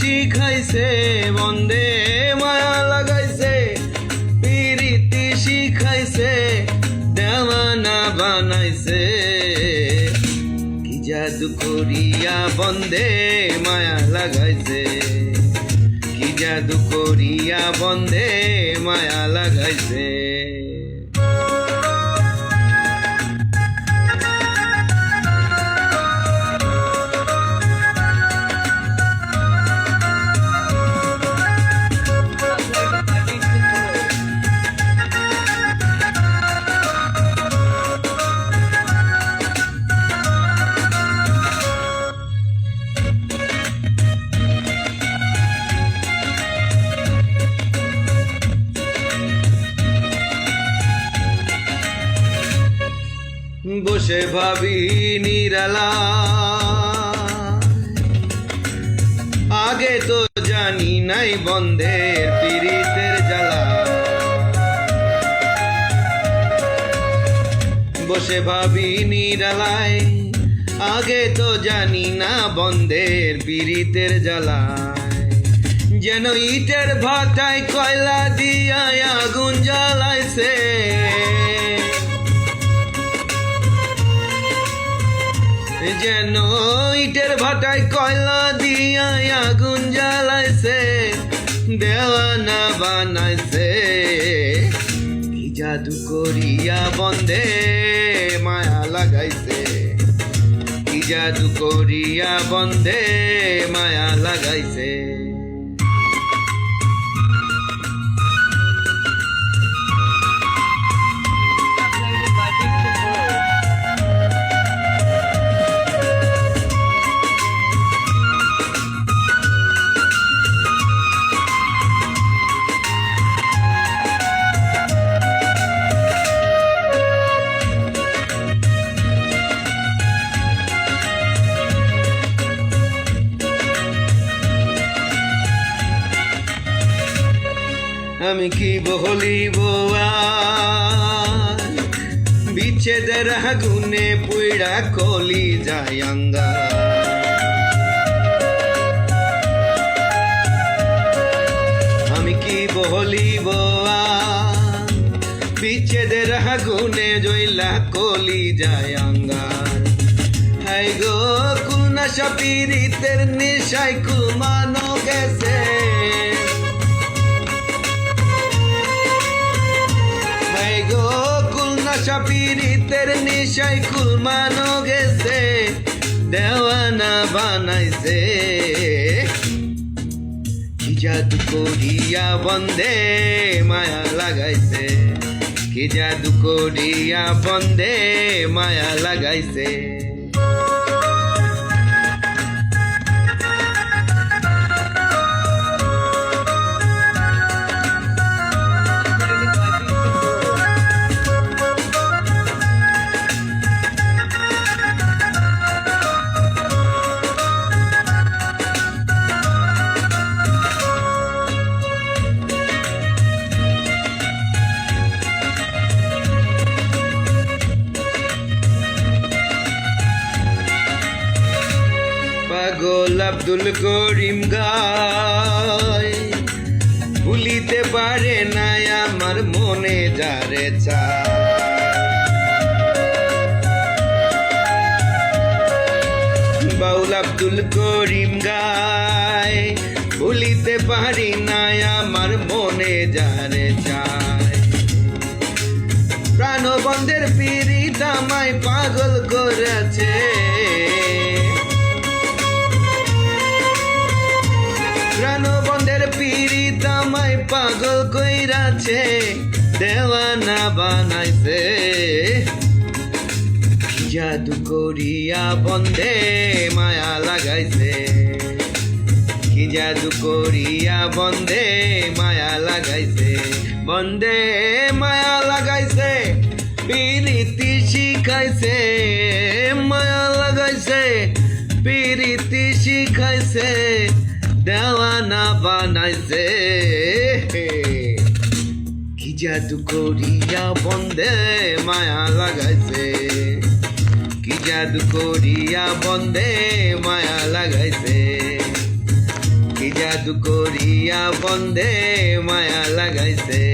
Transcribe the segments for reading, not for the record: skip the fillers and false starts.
শিখাইছে বন্দে মায়া লাগাইছে, পিরিতি শিখাইছে দেওয়ানা বানাইছে। কি জাদু করিয়া বন্দে মায়া লাগাইছে, কি জাদু করিয়া বন্দে মায়া লাগাইছে। বসে ভাবি নিরালা, আগে তো জানি নাই বন্ধের পীড়িতের জ্বালা। বসে ভাবি নিরালায়, আগে তো জানি না বন্ধের পীড়িতের জ্বালায়। যেন ইটের ভাটায় কয়লা দিয়া আগুন জ্বালাইছে, যেন ইটের ভাটায় কয়লা দিয়া আগুন জ্বালাইছে, দেওয়ানা বানাইছে। কি জাদু করিয়া বন্দে মায়া লাগাইছে, কি জাদু করিয়া বন্দে মায়া লাগাইছে। আমি কি বলিব বিচ্ছেদের আগুনে পুইড়া কলি যায় আঙ্গা। আমি কি বলিব বিচ্ছেদের আগুনে জইলা কলি যায় আঙ্গার। হাই গো কুলনাশা পীড়িতের নেশায় কুলমানো গেছে, পীড়িতের নেশায় কুলমানো গেছে, দেওয়ানা বানাইছে। কি জাদু করিয়া বন্দে মায়া লাগাইছে, কি জাদু করিয়া বন্দে মায়া লাগাইছে। পাগল আব্দুল করিম গায়, ভুলিতে পারে না আমার মনে যারে চায়। বাউল আব্দুল করিম গায়, ভুলিতে পারি না আমার মনে যারে চায়। প্রাণবন্ধের পীড়িত আমায় পাগল করেছে, প্রাণবন্ধের পীড়িত আমায় পাগল কইরাছে, দেওয়ানা বানাইছে। জাদু করিয়া বন্দে মায়া লাগাইছে, কি জাদু করিয়া বন্দে মায়া লাগাইছে। বন্দে মায়া লাগাইছে, পীড়িতি শিখাইছে, মায়া লাগাইছে, পীড়িতি শিখাইছে, দেওয়ানা বানাইছে। কি জাদু করিয়া বন্দে মায়া লাগাইছে, কি জাদু করিয়া বন্দে মায়া লাগাইছে, কি জাদু করিয়া বন্ধে মায়া লাগাইছে,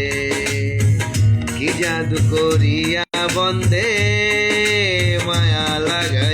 কি জাদু করিয়া বন্ধে মায়া লাগাইছে।